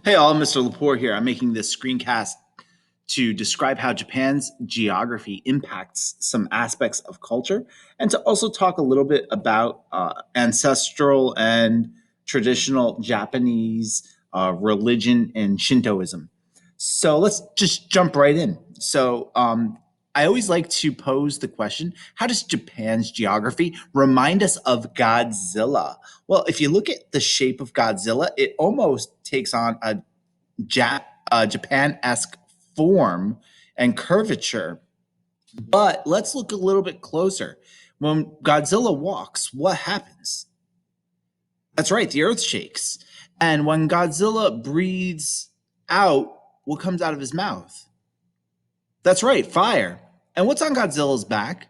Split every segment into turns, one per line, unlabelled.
Hey all, Mr. Lepore here. I'm making this screencast to describe how Japan's geography impacts some aspects of culture and to also talk a little bit about ancestral and traditional Japanese religion and Shintoism. So let's just jump right in. I always like to pose the question, how does Japan's geography remind us of Godzilla? Well, if you look at the shape of Godzilla, it almost takes on a Japan-esque form and curvature. But let's look a little bit closer. When Godzilla walks, what happens? That's right, the earth shakes. And when Godzilla breathes out, what comes out of his mouth? That's right, fire. And what's on Godzilla's back?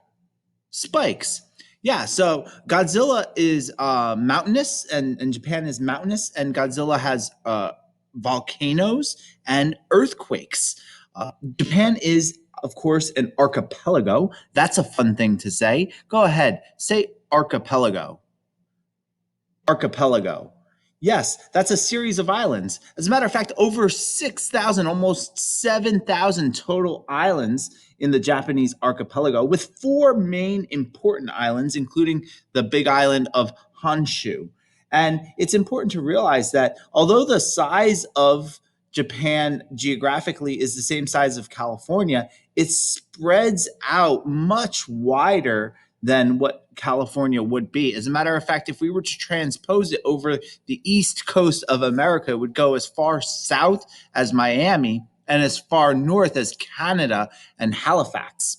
Spikes. Yeah, so Godzilla is mountainous, and Japan is mountainous, and Godzilla has volcanoes and earthquakes. Japan is, of course, an archipelago. That's a fun thing to say. Go ahead, say archipelago. Archipelago. Yes, that's a series of islands. As a matter of fact, over 6,000, almost 7,000 total islands in the Japanese archipelago, with four main important islands, including the big island of Honshu. And it's important to realize that although the size of Japan geographically is the same size of California, it spreads out much wider than what California would be. As a matter of fact, if we were to transpose it over the east coast of America, it would go as far south as Miami and as far north as Canada and Halifax.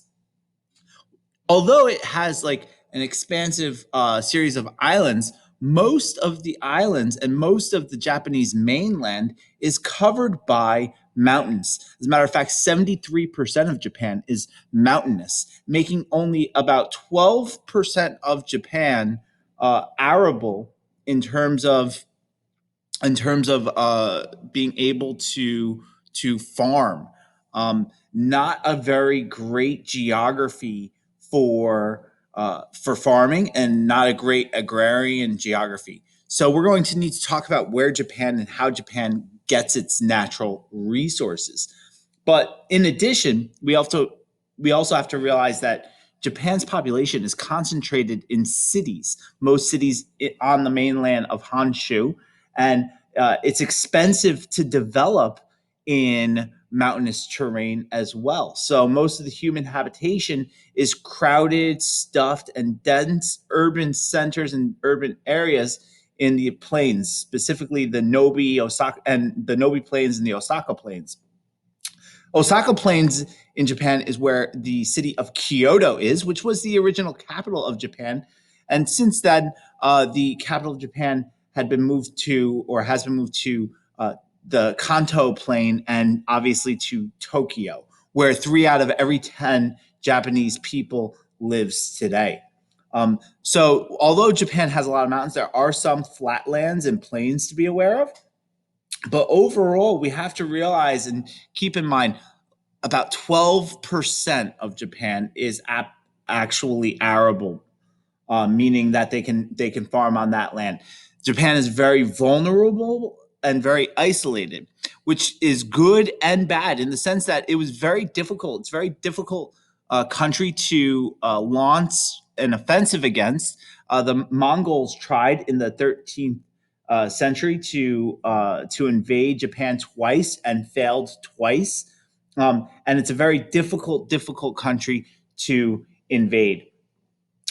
Although it has like an expansive series of islands, most of the islands and most of the Japanese mainland is covered by mountains. As a matter of fact, 73% of Japan is mountainous, making only about 12% of Japan arable in terms of being able to farm. Not a very great geography for farming, and not a great agrarian geography. So we're going to need to talk about where Japan and how Japan gets its natural resources. But in addition, we also have to realize that Japan's population is concentrated in cities, most cities on the mainland of Honshu, and it's expensive to develop in mountainous terrain as well. So most of the human habitation is crowded, stuffed, and dense urban centers and urban areas in the plains, specifically the Nobi, Osaka, and the Nobi Plains and the Osaka Plains. Osaka Plains in Japan is where the city of Kyoto is, which was the original capital of Japan. And since then, the capital of Japan had been moved to, or has been moved to, the Kanto Plain and obviously to Tokyo, where 3 out of every 10 Japanese people lives today. So although Japan has a lot of mountains, there are some flatlands and plains to be aware of. But overall, we have to realize and keep in mind about 12% of Japan is actually arable, meaning that they can farm on that land. Japan is very vulnerable and very isolated, which is good and bad in the sense that it was very difficult. It's a very difficult country to launch an offensive against. The Mongols tried in the 13th century to invade Japan twice and failed twice. And it's a very difficult country to invade.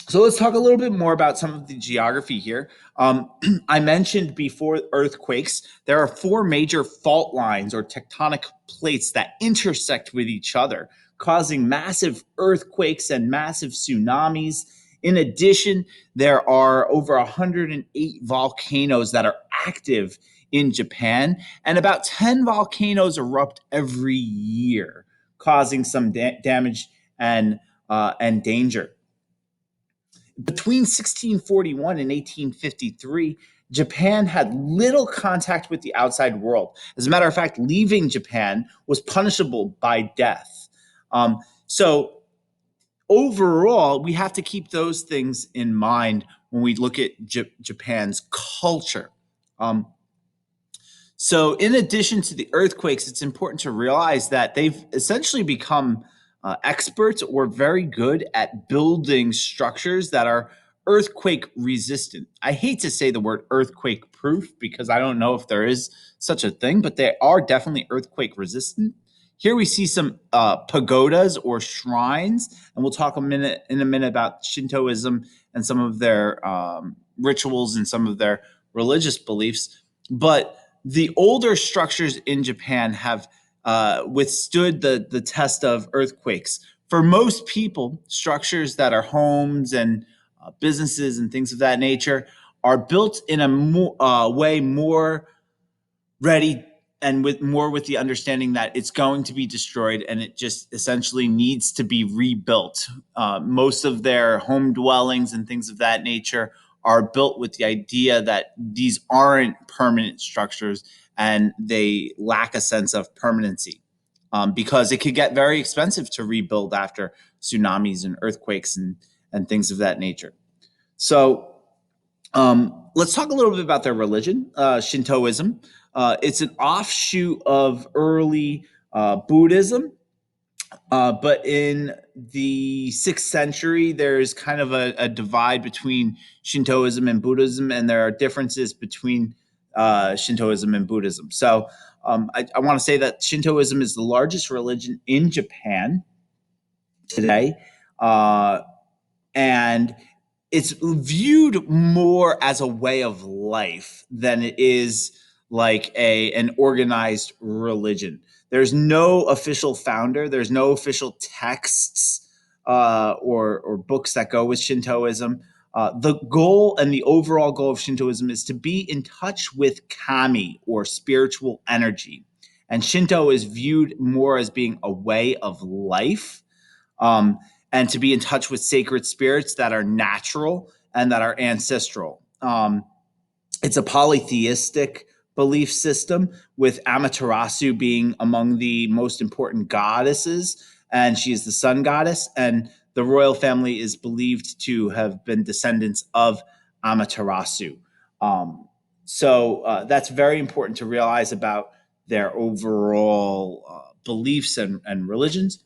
So let's talk a little bit more about some of the geography here. I mentioned before earthquakes. There are four major fault lines or tectonic plates that intersect with each other, causing massive earthquakes and massive tsunamis. In addition, there are over 108 volcanoes that are active in Japan, and about 10 volcanoes erupt every year, causing some damage and danger. Between 1641 and 1853, Japan had little contact with the outside world. As a matter of fact, leaving Japan was punishable by death. So overall, we have to keep those things in mind when we look at Japan's culture. So, in addition to the earthquakes, it's important to realize that they've essentially become experts or very good at building structures that are earthquake resistant. I hate to say the word earthquake proof because I don't know if there is such a thing, but they are definitely earthquake resistant. Here we see some pagodas or shrines, and we'll talk in a minute about Shintoism and some of their rituals and some of their religious beliefs. But the older structures in Japan have withstood the test of earthquakes. For most people, structures that are homes and businesses and things of that nature are built in a way more ready and with the understanding that it's going to be destroyed and it just essentially needs to be rebuilt. Most of their home dwellings and things of that nature are built with the idea that these aren't permanent structures and they lack a sense of permanency, because it could get very expensive to rebuild after tsunamis and earthquakes and things of that nature. So let's talk a little bit about their religion, Shintoism. It's an offshoot of early Buddhism, but in the 6th century, there's kind of a divide between Shintoism and Buddhism, and there are differences between Shintoism and Buddhism. So I want to say that Shintoism is the largest religion in Japan today. And it's viewed more as a way of life than it is like an organized religion. There's no official founder. There's no official texts or books that go with Shintoism. The goal and the overall goal of Shintoism is to be in touch with kami or spiritual energy, and Shinto is viewed more as being a way of life, um, and to be in touch with sacred spirits that are natural and that are ancestral. It's a polytheistic belief system, with Amaterasu being among the most important goddesses, and she is the sun goddess. And the royal family is believed to have been descendants of Amaterasu. Um, so that's very important to realize about their overall beliefs and religions.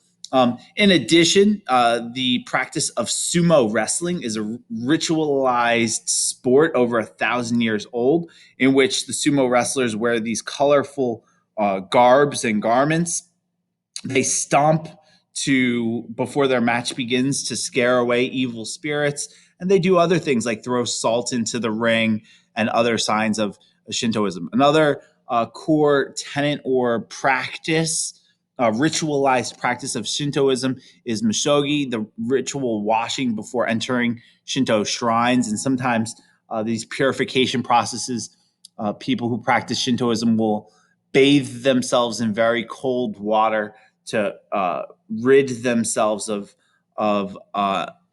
In addition, the practice of sumo wrestling is a ritualized sport over 1,000 years old, in which the sumo wrestlers wear these colorful garbs and garments. They stomp to before their match begins to scare away evil spirits, and they do other things like throw salt into the ring and other signs of Shintoism. Another core tenet or practice, ritualized practice of Shintoism, is mishogi, the ritual washing before entering Shinto shrines. And sometimes these purification processes, people who practice Shintoism will bathe themselves in very cold water to rid themselves of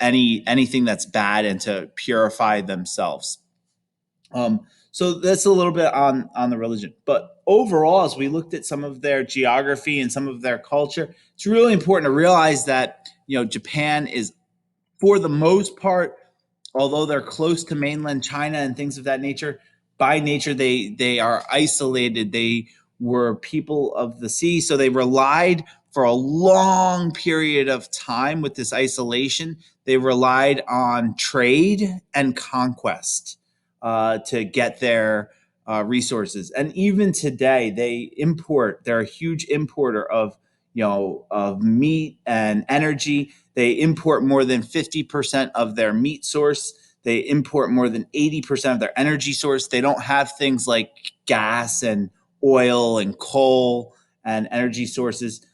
anything that's bad and to purify themselves. So that's a little bit on the religion. But overall, as we looked at some of their geography and some of their culture, it's really important to realize that Japan is, for the most part, although they're close to mainland China and things of that nature, by nature they are isolated. They were people of the sea, so they relied for a long period of time with this isolation. They relied on trade and conquest to get their resources, and even today they import. They're a huge importer of meat and energy. They import more than 50% of their meat source. They import more than 80% of their energy source. They don't have things like gas and oil and coal and energy sources.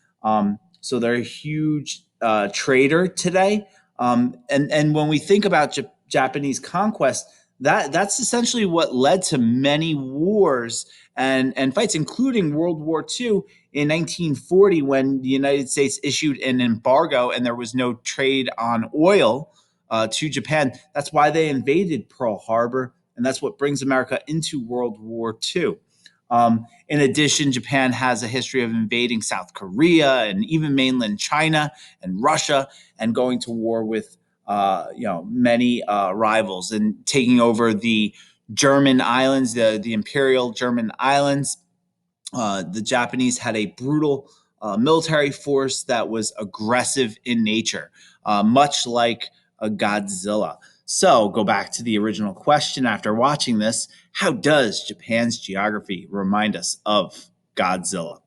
So they're a huge trader today. And when we think about Japanese conquest, that's essentially what led to many wars and fights, including World War II in 1940, when the United States issued an embargo and there was no trade on oil to Japan. That's why they invaded Pearl Harbor, and that's what brings America into World War II. In addition, Japan has a history of invading South Korea and even mainland China and Russia, and going to war with many rivals and taking over the German islands, the imperial German islands. The Japanese had a brutal military force that was aggressive in nature, much like a Godzilla. So, go back to the original question after watching this. How does Japan's geography remind us of Godzilla?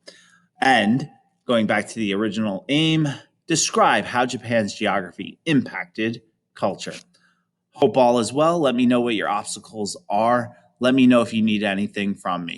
And going back to the original aim, describe how Japan's geography impacted culture. Hope all is well. Let me know what your obstacles are. Let me know if you need anything from me.